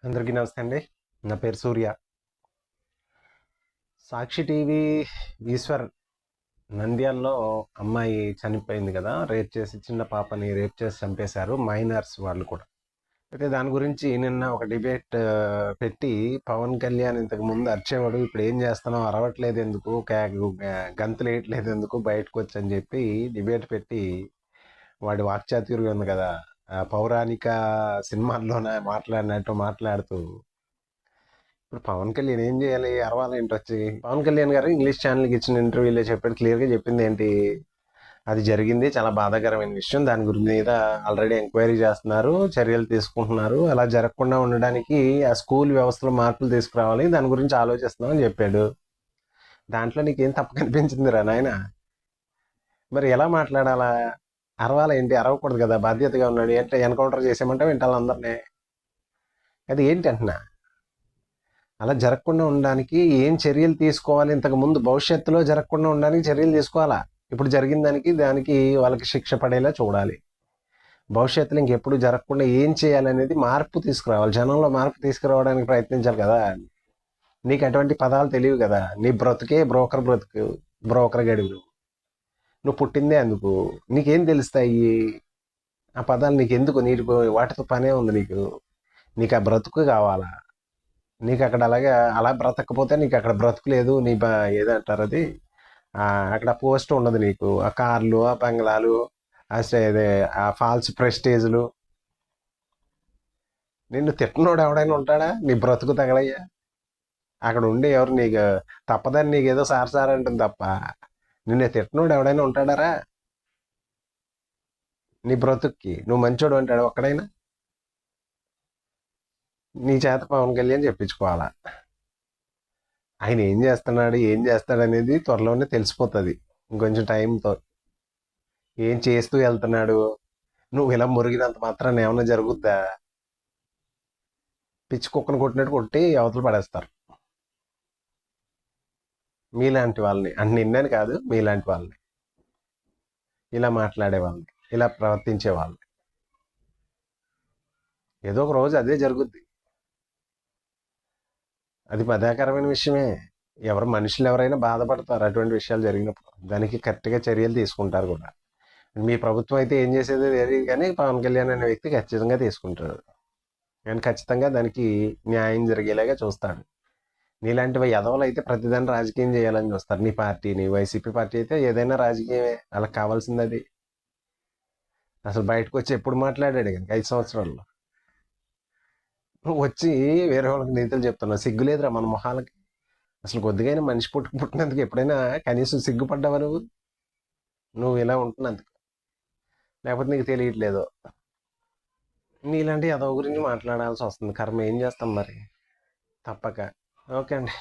అందరికీ నమస్తే అండి. నా పేరు సూర్య. సాక్షి టీవీ ఈశ్వర్ నంద్యాలలో అమ్మాయి చనిపోయింది కదా, రేప్ చేసి చిన్న పాపని రేప్ చేసి చంపేశారు, మైనర్స్ వాళ్ళు కూడా. అయితే దాని గురించి నిన్న ఒక డిబేట్ పెట్టి, పవన్ కళ్యాణ్ ఇంతకు ముందు అరిచేవాడు, ఇప్పుడు ఏం చేస్తున్నావు, అరవట్లేదు ఎందుకు, గంతులు వేయట్లేదు ఎందుకు, బయటకు వచ్చి అని చెప్పి డిబేట్ పెట్టి, వాడి వాక్చాతుర్యం ఉంది కదా, పౌరాణిక సినిమాల్లోన మాట్లాడినట్టు మాట్లాడుతూ, ఇప్పుడు పవన్ కళ్యాణ్ ఏం చేయాలి, అరవాలి ఏంటి వచ్చి. పవన్ కళ్యాణ్ గారు ఇంగ్లీష్ ఛానల్కి ఇచ్చిన ఇంటర్వ్యూలో చెప్పాడు, క్లియర్గా చెప్పింది ఏంటి, అది జరిగింది, చాలా బాధాకరమైన విషయం, దాని గురించి మీద ఆల్రెడీ ఎంక్వైరీ చేస్తున్నారు, చర్యలు తీసుకుంటున్నారు, అలా జరగకుండా ఉండడానికి ఆ స్కూల్ వ్యవస్థలో మార్పులు తీసుకురావాలి, దాని గురించి ఆలోచిస్తున్నాం అని చెప్పాడు. దాంట్లో నీకేం తప్పు కనిపించిందిరా నాయన? మరి ఎలా మాట్లాడాలా? అరవాలా ఏంటి? అరవకూడదు కదా, బాధ్యతగా ఉన్నాడు. ఏంటంటే ఎన్కౌంటర్ చేసామంటే వింటాను అందరినీ. అది ఏంటి అంటున్నా, అలా జరగకుండా ఉండడానికి ఏం చర్యలు తీసుకోవాలి, ఇంతకు ముందు భవిష్యత్తులో జరగకుండా ఉండడానికి చర్యలు తీసుకోవాలా. ఇప్పుడు జరిగిన దానికి వాళ్ళకి శిక్ష పడేలా చూడాలి. భవిష్యత్తులో ఇంకెప్పుడు జరగకుండా ఏం చేయాలనేది మార్పు తీసుకురావాలి, జనంలో మార్పు తీసుకురావడానికి ప్రయత్నించాలి కదా. నీకు అటువంటి పదాలు తెలియవు కదా, నీ బ్రతుకే బ్రోకర్ గడివి, నువ్వు పుట్టిందే అందుకు, నీకేం తెలుస్తాయి ఆ పదాలు? నీకెందుకు? నీకు వాటితో పనే ఉంది నీకు. నీకు ఆ బ్రతుకు కావాలా? నీకు అక్కడ అలాగే అలా బ్రతకపోతే నీకు అక్కడ బ్రతుకు లేదు. ఏదంటారు అది, అక్కడ పోస్ట్ ఉండదు నీకు. ఆ కార్లు, ఆ బంగ్లాలు, అదే ఆ ఫాల్స్ ప్రెస్టేజ్లు. నిన్ను తిట్టనోడు ఎవడైనా ఉంటాడా నీ బ్రతుకు తగలయ్యా? అక్కడ ఉండి ఎవరు నీకు తప్పదని నీకు ఏదో సార్ అంటుంది తప్ప, నిన్ను తిట్టనోడు ఎవడైనా ఉంటాడారా? నీ బ్రతుక్కి నువ్వు మంచోడు అంటాడు ఒక్కడైనా? నీ చేత పవన్ కళ్యాణ్ చెప్పించుకోవాలా. ఆయన ఏం చేస్తాడు అనేది త్వరలోనే తెలిసిపోతుంది, ఇంకొంచెం టైంతో. ఏం చేస్తూ వెళ్తున్నాడు, నువ్వు ఇలా మురిగినంత మాత్రాన్ని ఏమన్నా జరుగుద్దా? పిచ్చి కుక్కను కొట్టినట్టు కొట్టి అవతలు పడేస్తారు. మీలాంటి వాళ్ళని అంటే, నిన్నని కాదు, మీలాంటి వాళ్ళని, ఇలా మాట్లాడే వాళ్ళని, ఇలా ప్రవర్తించే వాళ్ళని. ఏదో ఒక రోజు అదే జరుగుద్ది. అది బాధాకరమైన విషయమే. మనుషులు ఎవరైనా బాధపడతారు అటువంటి విషయాలు జరిగినప్పుడు. దానికి కరెక్ట్గా చర్యలు తీసుకుంటారు కూడా. మీ ప్రభుత్వం అయితే ఏం చేసేది తెలియదు, కానీ పవన్ కళ్యాణ్ అనే వ్యక్తి ఖచ్చితంగా తీసుకుంటాడు. కానీ ఖచ్చితంగా దానికి న్యాయం జరిగేలాగా చూస్తాడు. నీలాంటి ఎదవలు అయితే ప్రతిదాన్ని రాజకీయం చేయాలని చూస్తారు. నీ పార్టీని, వైసీపీ పార్టీ అయితే ఏదైనా రాజకీయమే, వాళ్ళకి కావాల్సింది అది. అసలు బయటకు వచ్చి ఎప్పుడు మాట్లాడాడు కనుక 5 సంవత్సరాల్లో. నువ్వు వచ్చి వేరే వాళ్ళకి నీతులు చెప్తున్నావు, సిగ్గులేదురా మన మొహాలకి? అసలు కొద్దిగా మనిషి పుట్టినందుకు ఎప్పుడైనా కనీసం సిగ్గుపడ్డావా నువ్వు? నువ్వు ఇలా ఉంటున్నందుకు, లేకపోతే నీకు తెలియట్లేదు. నీలాంటి ఎదవ గురించి మాట్లాడాల్సి వస్తుంది, కర్మ ఏం చేస్తాం మరి, తప్పక. ఓకే అండి.